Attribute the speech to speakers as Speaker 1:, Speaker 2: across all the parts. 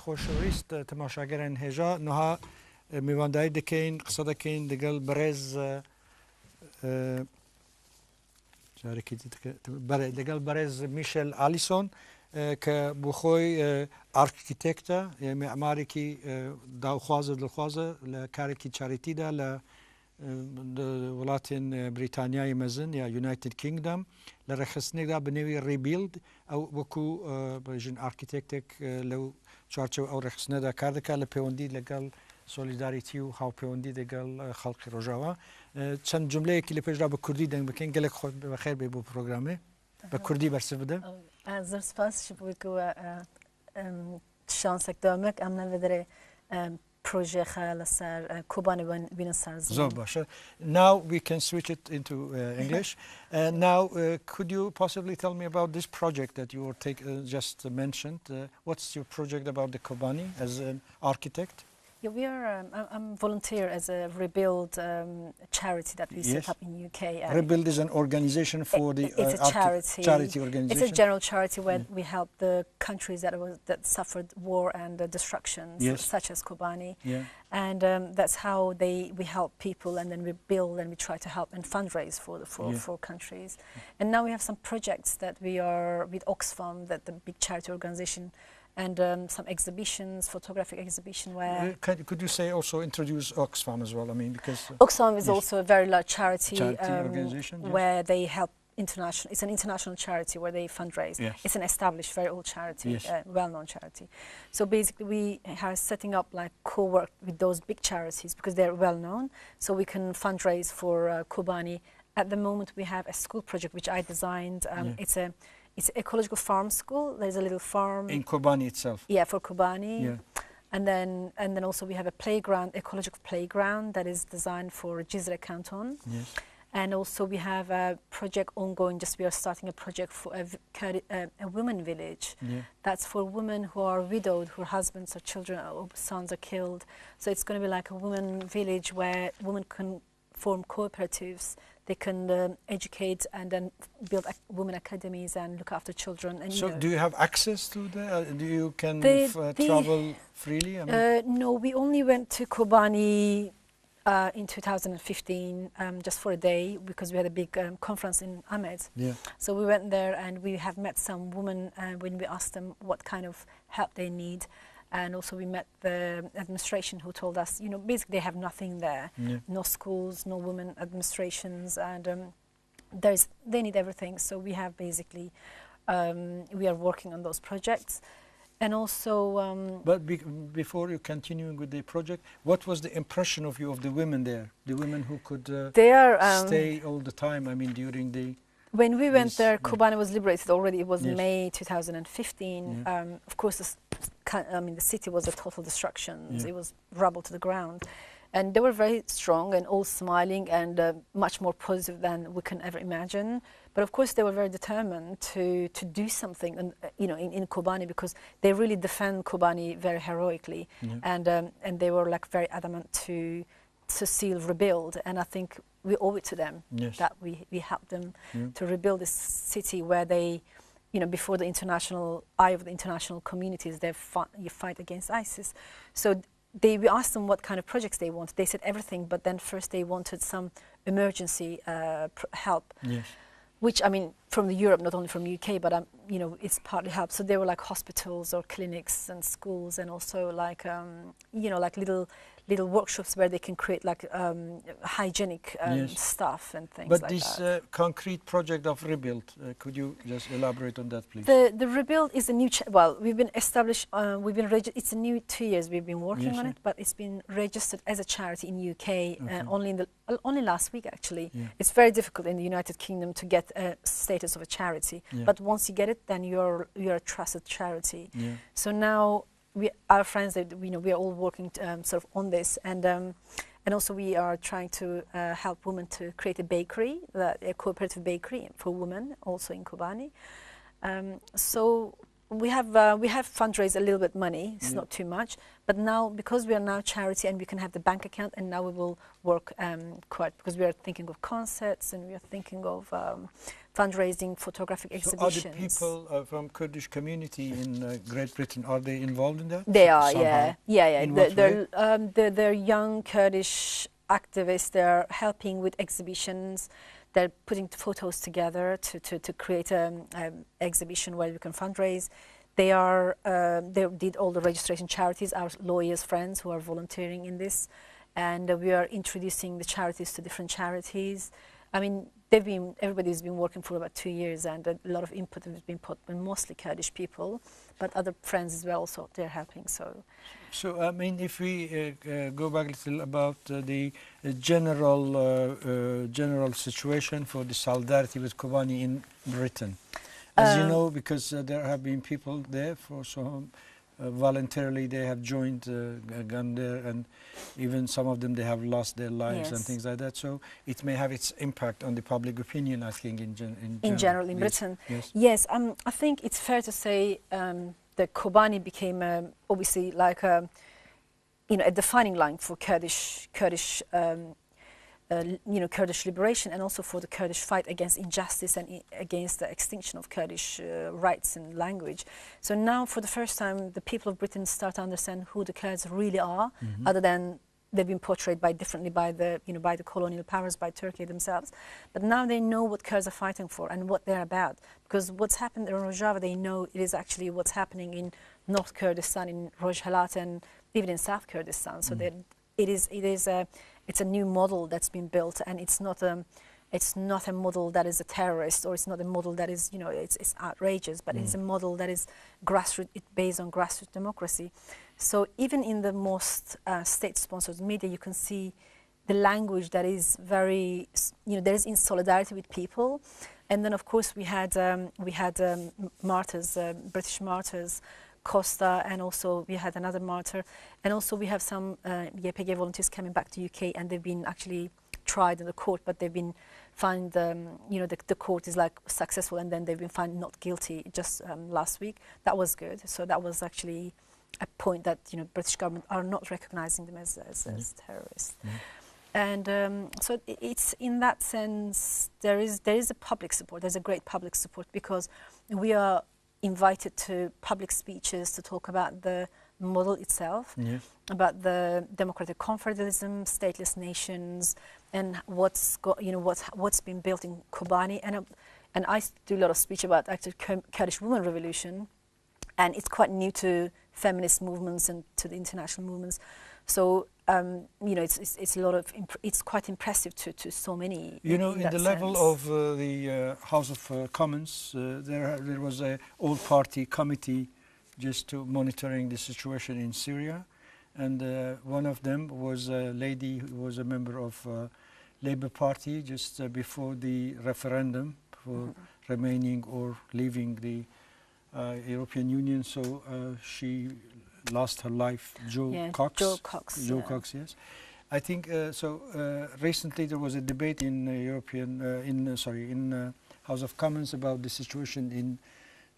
Speaker 1: خۆشەویست تەماشاگەران هێژا نوها میوانداری دەکەین قسە دەکەین لەگەڵ بەڕێز لەگەڵ بەڕێز میشل ئالیسۆن کە بۆ خۆی ئارکیتێکتە معمارێکی داوخوازە دڵخوازە لە کارێکی چاریتیدا لە وڵاتین بریتانیای مەزن یا یونایتد کینگدام لە ڕێخستنێکدا بنێوی ڕیبیلد ئەو وەکو بژن ئارکیتێکتێک لەو چوارچەوە ئەو ڕێخستنەدا کار دەکات لە پەیوەندی لەگەڵ سۆلیداریتی و هاوپەیوەندی لەگەڵ خەڵکی ڕۆژاوە چەند جملەیەکی لە پێشدا بە کوردی دەنگ بکەین گەلێک خۆت بەخێر بێ بۆ پرۆگرامێ بە کوردی بەرز بدە
Speaker 2: زۆر سپاس بوویکەوە شانسێک دامێک ئەم نەوێدرێ پروژه خیال سر کوبانی بین سرزمین.
Speaker 1: زور باشه. Now we can switch it into English. Now, could you possibly tell me about this project that you just mentioned? What's your project about the Kobani as an architect?
Speaker 2: Yeah, we are. I'm volunteer as a Rebuild charity that we set up in UK.
Speaker 1: Rebuild is an organization for the.
Speaker 2: It's a charity
Speaker 1: organization.
Speaker 2: It's a general charity where we help the countries that suffered war and destructions, such as Kobani.
Speaker 1: Yeah.
Speaker 2: And that's how we help people, and then we build and we try to help and fundraise for countries. And now we have some projects that we are with Oxfam, that the big charity organization. And some exhibitions, photographic exhibition where...
Speaker 1: Could you say also introduce Oxfam as well? I mean, because...
Speaker 2: Oxfam is also a very large charity
Speaker 1: organization,
Speaker 2: where they help international... It's an international charity where they fundraise.
Speaker 1: Yes.
Speaker 2: It's an established, very old charity, well-known charity. So basically we are setting up like co-work with those big charities because they're well-known. So we can fundraise for Kobani. At the moment we have a school project which I designed. It's an ecological farm school. There's a little farm
Speaker 1: in Kobani itself.
Speaker 2: Yeah, for Kobani.
Speaker 1: Yeah.
Speaker 2: And then also we have a playground, ecological playground that is designed for Cizre Canton.
Speaker 1: Yes.
Speaker 2: And also we have a project ongoing. We are starting a project for a women village.
Speaker 1: Yeah.
Speaker 2: That's for women who are widowed, whose husbands or children or sons are killed. So it's going to be like a women village where women can form cooperatives. They can educate and then build women academies and look after children. And,
Speaker 1: so do you have access to that? Do you can travel freely? I
Speaker 2: mean, no, we only went to Kobani in 2015 just for a day because we had a big conference in Ahmed.
Speaker 1: Yeah.
Speaker 2: So we went there and we have met some women when we asked them what kind of help they need. And also we met the administration who told us, basically they have nothing there.
Speaker 1: Yeah.
Speaker 2: No schools, no women administrations, and they need everything. So we have basically, we are working on those projects. And also...
Speaker 1: but before you continue with the project, what was the impression of you of the women there? The women who could stay all the time, I mean, during the...
Speaker 2: When we went there, Kobani was liberated already. It was May 2015. Of course, the city was a total destruction. It was rubble to the ground. And they were very strong and all smiling and much more positive than we can ever imagine. But of course, they were very determined to do something, in Kobani because they really defend Kobani very heroically. And they were like very adamant to see rebuild. And I think we owe it to them that we helped them to rebuild this city where they, before the eye of the international communities, they fight against ISIS. So we asked them what kind of projects they wanted. They said everything, but then first they wanted some emergency help.
Speaker 1: Yes.
Speaker 2: Which, I mean, from Europe, not only from UK, but, it's partly help. So they were like hospitals or clinics and schools and also like, like little workshops where they can create like hygienic stuff and things
Speaker 1: but
Speaker 2: like
Speaker 1: this concrete project of Rebuild, could you just elaborate on that, please?
Speaker 2: The Rebuild is a new, we've been established, it's a new 2 years we've been working on it, but it's been registered as a charity in UK only last week actually. It's very difficult in the United Kingdom to get a status of a charity, but once you get it, then you're a trusted charity. So now our friends, we are all working sort of on this, and also we are trying to help women to create a bakery, a cooperative bakery for women, also in Kobani. So we have fundraised a little bit money. It's not too much, but now because we are now charity and we can have the bank account, and now we will work quite because we are thinking of concerts and we are thinking of fundraising, photographic exhibitions.
Speaker 1: So are the people from Kurdish community in Great Britain, are they involved in that?
Speaker 2: They are,
Speaker 1: somehow?
Speaker 2: yeah.
Speaker 1: In what way?
Speaker 2: They're young Kurdish activists. They're helping with exhibitions. They're putting photos together to create an exhibition where we can fundraise. They did all the registration charities, our lawyers' friends who are volunteering in this. And we are introducing the charities to different charities. I mean, everybody's been working for about 2 years, and a lot of input has been put by mostly Kurdish people, but other friends as well, so they're helping.
Speaker 1: So I mean, if we go back a little about the general situation for the solidarity with Kobani in Britain. As you know, because there have been people there for some voluntarily they have joined gone there, and even some of them they have lost their lives and things like that. So it may have its impact on the public opinion, I think, in general in
Speaker 2: Britain. Yes, I think it's fair to say that Kobani became obviously like a defining line for Kurdish liberation, and also for the Kurdish fight against injustice and against the extinction of Kurdish rights and language. So now, for the first time, the people of Britain start to understand who the Kurds really are, other than they've been portrayed differently by the colonial powers, by Turkey themselves. But now they know what Kurds are fighting for and what they're about. Because what's happened in Rojava, they know it is actually what's happening in North Kurdistan, in Rojhelat, and even in South Kurdistan. So it's a new model that's been built, and it's not a model that is a terrorist, or it's not a model that is it's outrageous, but it's a model that is based on grassroots democracy. So even in the most state-sponsored media, you can see the language that is very that is in solidarity with people. And then of course we had martyrs, British martyrs, Costa, and also we had another martyr, and also we have some YPG volunteers coming back to UK, and they've been actually tried in the court, but they've been found, the court is like successful, and then they've been found not guilty just last week. That was good. So that was actually a point that British government are not recognizing them as terrorists. And so it's in that sense there is a public support. There's a great public support, because we are invited to public speeches to talk about the model itself, about the democratic confederalism, stateless nations, and what's been built in Kobani. And I do a lot of speech about actually Kurdish women revolution, and it's quite new to feminist movements and to the international movements. So it's quite impressive to so many. In
Speaker 1: the level of the House of Commons, there was a all-party committee just to monitoring the situation in Syria, and one of them was a lady who was a member of Labour Party just before the referendum for remaining or leaving the European Union. So she lost her life. Jo Cox, yes. I think so. Recently, there was a debate in House of Commons about the situation in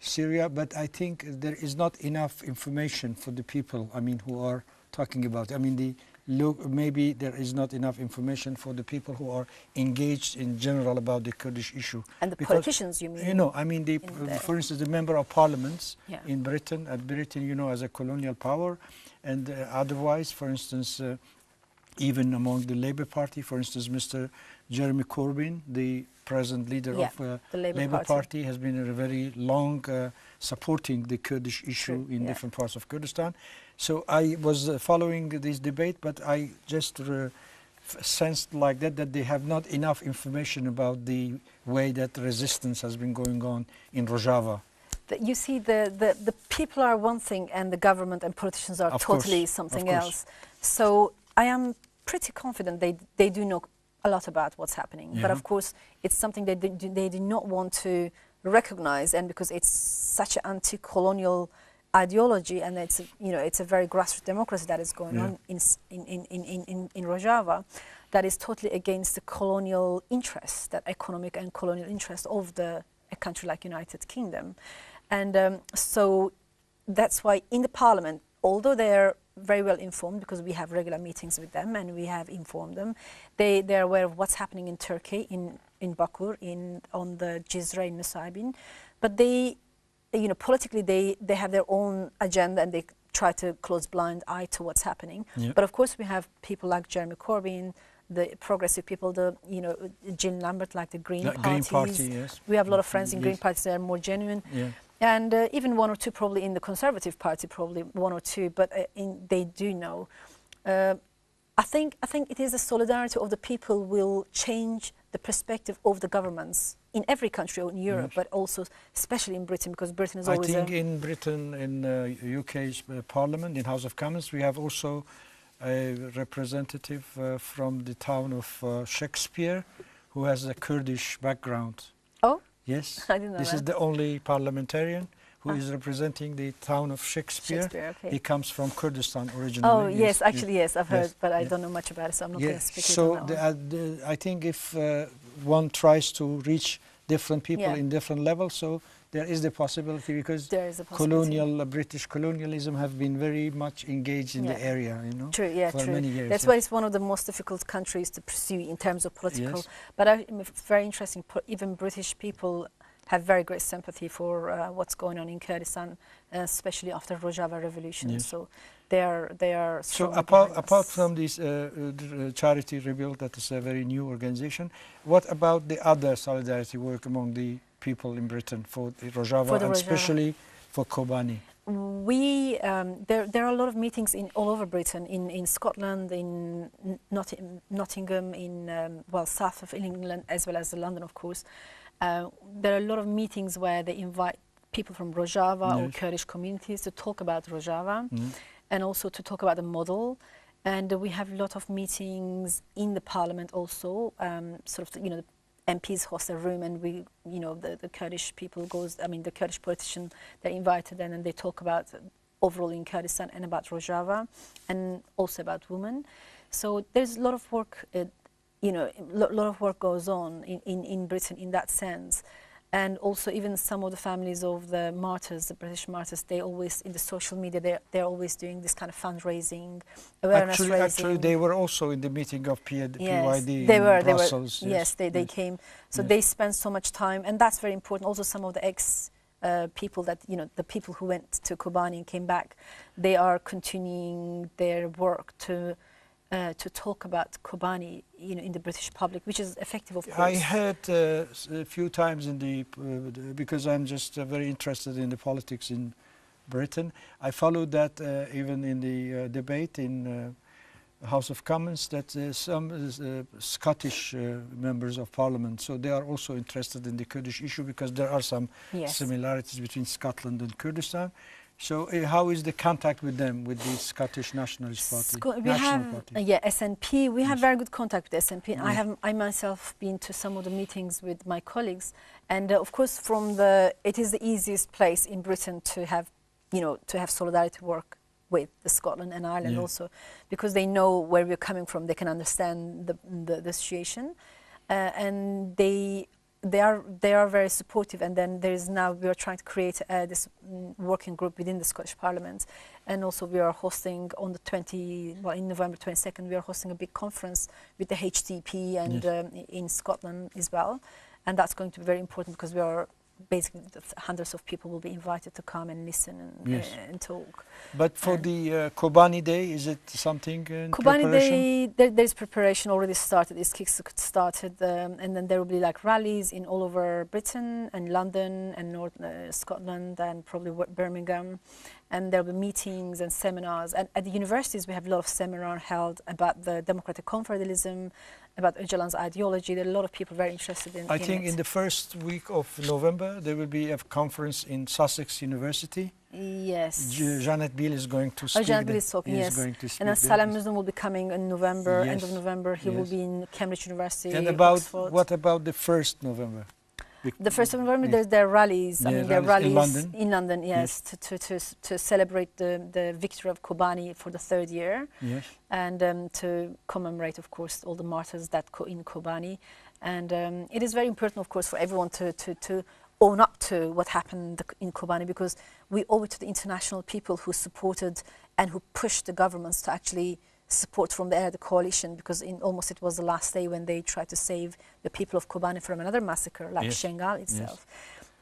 Speaker 1: Syria, but I think there is not enough information for the people. I mean, who are talking about it. I mean, maybe there is not enough information for the people who are engaged in general about the Kurdish issue.
Speaker 2: And the politicians, you mean?
Speaker 1: I mean, for instance, the member of parliaments in Britain, as a colonial power, and otherwise, for instance, even among the Labour Party, for instance, Mr. Jeremy Corbyn, the present leader of the Labour Party, has been a very long supporting the Kurdish issue in different parts of Kurdistan. So I was following this debate, but I just sensed like that they have not enough information about the way that resistance has been going on in Rojava.
Speaker 2: You see, the people are one thing, and the government and politicians are totally something else. So I am pretty confident they do know a lot about what's happening. But of course, it's something they do not want to recognize, and because it's such an anti-colonial ideology, and it's a very grassroots democracy that is going on in Rojava, that is totally against the colonial interests, that economic and colonial interest of a country like United Kingdom. And so that's why in the parliament, although they're very well informed because we have regular meetings with them and we have informed them. They're aware of what's happening in Turkey, in Bakur, on the Cizre in Nusaybin, but they, you know, politically they have their own agenda and they try to close blind eye to what's happening.
Speaker 1: Yeah.
Speaker 2: But of course we have people like Jeremy Corbyn, the progressive people, the, you know, Jean Lambert, like the Green Party.
Speaker 1: Green Party, yes.
Speaker 2: We have a lot of friends in Green Parties that are more genuine.
Speaker 1: Yeah.
Speaker 2: And even one or two probably in the Conservative Party, probably one or two, but they do know. I think it is the solidarity of the people will change the perspective of the governments in every country in Europe, but also especially in Britain, because Britain is always.
Speaker 1: I think in Britain, in UK's Parliament, in House of Commons, we have also a representative from the town of Shakespeare, who has a Kurdish background.
Speaker 2: Oh.
Speaker 1: Yes,
Speaker 2: I didn't know
Speaker 1: this
Speaker 2: that.
Speaker 1: is the only parliamentarian who is representing the town of Shakespeare.
Speaker 2: Okay.
Speaker 1: He comes from Kurdistan originally.
Speaker 2: Oh yes, actually yes, I've heard, but I don't know much about it, so I'm not going to speak on that one.
Speaker 1: I think if one tries to reach different people in different levels, so there is the possibility, because British colonialism have been very much engaged in the area, you know, for many years.
Speaker 2: That's why it's one of the most difficult countries to pursue in terms of political. But it's very interesting. Even British people have very great sympathy for what's going on in Kurdistan, especially after Rojava revolution. So they are.
Speaker 1: So apart from this charity Rebuild, that is a very new organization, what about the other solidarity work among the people in Britain for the Rojava, and especially for Kobani?
Speaker 2: There are a lot of meetings all over Britain, in Scotland, in Nottingham, in south of England, as well as London, of course. There are a lot of meetings where they invite people from Rojava or Kurdish communities to talk about Rojava, and also to talk about the model. And we have a lot of meetings in the Parliament also, sort of, you know, the MPs host a room, and we, you know, the Kurdish people the Kurdish politician, they're invited in and they talk about overall in Kurdistan and about Rojava, and also about women. So there's a lot of work, you know, a lot of work goes on in Britain in that sense. And also even some of the families of the martyrs, the British martyrs, they always, in the social media, they're always doing this kind of fundraising, awareness raising.
Speaker 1: Actually, they were also in the meeting of PYD in Brussels.
Speaker 2: Yes, they came. So they spend so much time, and that's very important. Also, some of the people that, you know, the people who went to Kobani and came back, they are continuing their work to talk about Kobani, you know, in the British public, which is effective, of course.
Speaker 1: I heard a few times because I'm just very interested in the politics in Britain. I followed that even in the debate in House of Commons, that some Scottish members of Parliament, so they are also interested in the Kurdish issue, because there are some similarities between Scotland and Kurdistan. So how is the contact with them, with the Scottish Nationalist Party?
Speaker 2: SNP. We have very good contact with SNP. I myself been to some of the meetings with my colleagues, and of course, it is the easiest place in Britain to have, you know, to have solidarity work with Scotland and Ireland also, because they know where we're coming from. They can understand the situation, and they are very supportive. And then there is now, we are trying to create this working group within the Scottish Parliament, and also we are hosting on the in November 22nd, we are hosting a big conference with the HDP and in Scotland as well, and that's going to be very important, because we are basically hundreds of people will be invited to come and listen and talk.
Speaker 1: But for the Kobani Day, is it something in
Speaker 2: Kobani
Speaker 1: preparation?
Speaker 2: Day, there's preparation already started. It's kick-started, and then there will be like rallies in all over Britain and London and North Scotland and probably Birmingham, and there will be meetings and seminars. And at the universities, we have a lot of seminars held about the democratic confederalism, about Öcalan's ideology. There are a lot of people very interested in it.
Speaker 1: I think in the first week of November, there will be a conference in Sussex University.
Speaker 2: Yes.
Speaker 1: Janet Beale is going to speak.
Speaker 2: Janet Beale is talking, yes. And then Salam Muslim will be coming in November, end of November. He will be in Cambridge University,
Speaker 1: and
Speaker 2: Oxford.
Speaker 1: What about the 1st November?
Speaker 2: The 1st of November, there are rallies. I mean, there are rallies
Speaker 1: in London,
Speaker 2: to celebrate the victory of Kobani for the 3rd year, and to commemorate, of course, all the martyrs that in Kobani. And it is very important, of course, for everyone to own up to what happened in Kobani, because we owe it to the international people who supported and who pushed the governments to actually support from the coalition, because in almost it was the last day when they tried to save the people of Kobani from another massacre, like Shengal itself.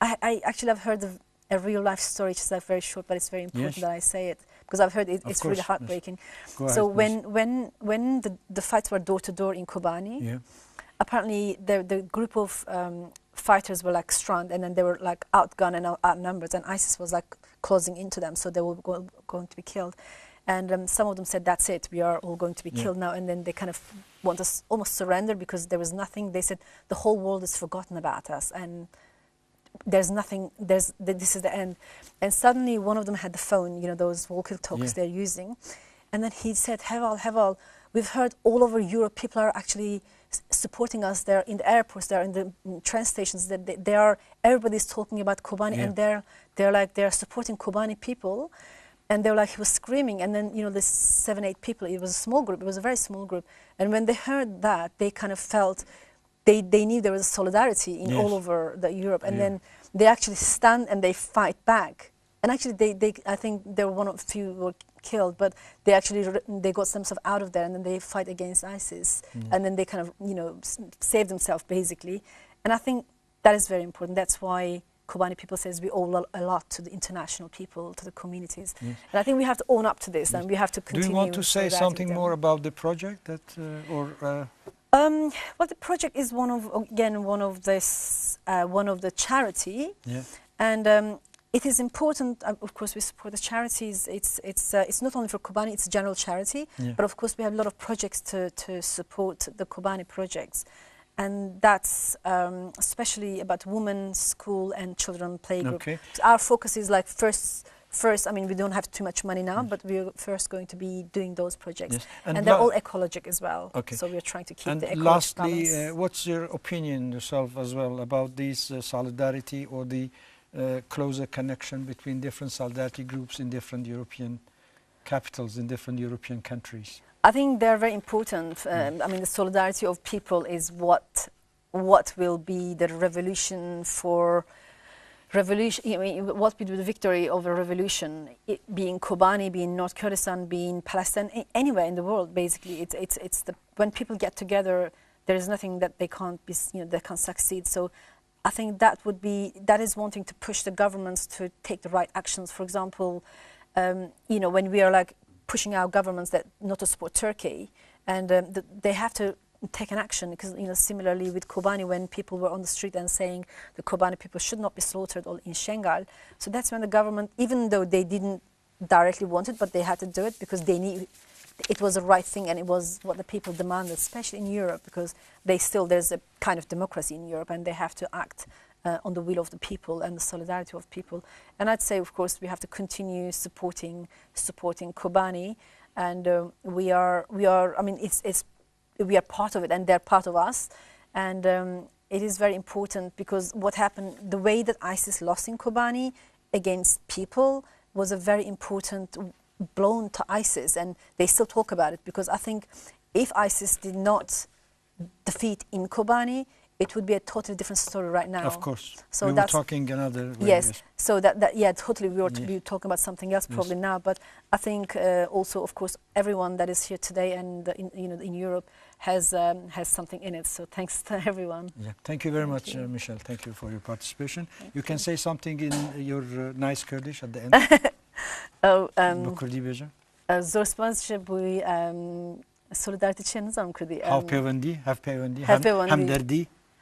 Speaker 2: I actually have heard of a real life story, which is like very short, but it's very important that I say it, because I've heard it's really heartbreaking. So when the fights were door to door in Kobani, apparently the group of fighters were like stranded, and then they were like outgunned and outnumbered, and ISIS was like closing into them, so they were going to be killed. And some of them said, that's it, we are all going to be killed now. And then they kind of want us almost surrender, because there was nothing. They said, the whole world is forgotten about us, and there's nothing, this is the end. And suddenly one of them had the phone, you know, those walkie-talkies they're using. And then he said, Heval, we've heard all over Europe, people are actually supporting us. They're in the airports, they're in the train stations, everybody's talking about Kobani, and they're supporting Kobani people. And they were like, he was screaming, and then, you know, this 7, 8 people, it was a small group, it was a very small group. And when they heard that, they kind of felt, they knew there was a solidarity in all over Europe. And then they actually stand and they fight back. And actually, I think there were one of few who were killed, but they got themselves out of there, and then they fight against ISIS. And then they kind of, you know, save themselves, basically. And I think that is very important. That's why Kobani people says we owe a lot to the international people, to the communities. And I think we have to own up to this, and we have to continue.
Speaker 1: Do you want to say something more about the project that,
Speaker 2: well, the project is one of the charity, and it is important. Of course, we support the charities. It's not only for Kobani; it's a general charity. But of course, we have a lot of projects to support the Kobani projects. And that's especially about women, school, and children playgroup. So our focus is like first, I mean, we don't have too much money now, but we're first going to be doing those projects. And they're all ecologic as well. So we're trying to keep the ecologic balance.
Speaker 1: Lastly, what's your opinion yourself as well about this solidarity, or the closer connection between different solidarity groups in different European capitals, in different European countries?
Speaker 2: I think they're very important. I mean, the solidarity of people is what will be the revolution for revolution. I mean, what will be the victory of a revolution? Being Kobani, being North Kurdistan, being Palestine, anywhere in the world. Basically, it's when people get together, there is nothing that they can't be, you know, they can't succeed. So, I think that is wanting to push the governments to take the right actions. For example, you know, when we are like pushing our governments that not to support Turkey, and they have to take an action, because, you know, similarly with Kobani, when people were on the street and saying the Kobani people should not be slaughtered all in Shengal, so that's when the government, even though they didn't directly want it, but they had to do it because they knew it was the right thing, and it was what the people demanded, especially in Europe, because there's a kind of democracy in Europe, and they have to act on the will of the people and the solidarity of people. And I'd say, of course, we have to continue supporting Kobani, and we are. I mean, we are part of it, and they're part of us, and it is very important, because what happened, the way that ISIS lost in Kobani against people was a very important blow to ISIS, and they still talk about it, because I think if ISIS did not defeat in Kobani, it would be a totally different story right now.
Speaker 1: Of course.
Speaker 2: So
Speaker 1: we were talking another way.
Speaker 2: Yes. So totally we were to be talking about something else probably now. But I think also, of course, everyone that is here today and in Europe has something in it. So thanks to everyone.
Speaker 1: Yeah. Thank you very much, Michelle. Thank you for your participation. You can say something in your nice Kurdish at the end. Kurdi beja.
Speaker 2: زور سپاس بوی solidarity چه نظام کردی؟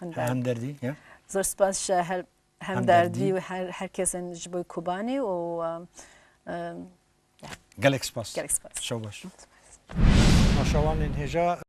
Speaker 1: همدردی
Speaker 2: زور سپاس همدردی و هر کس جبوی کوبانی و
Speaker 1: گلک سپاس شو باش. شوان هجا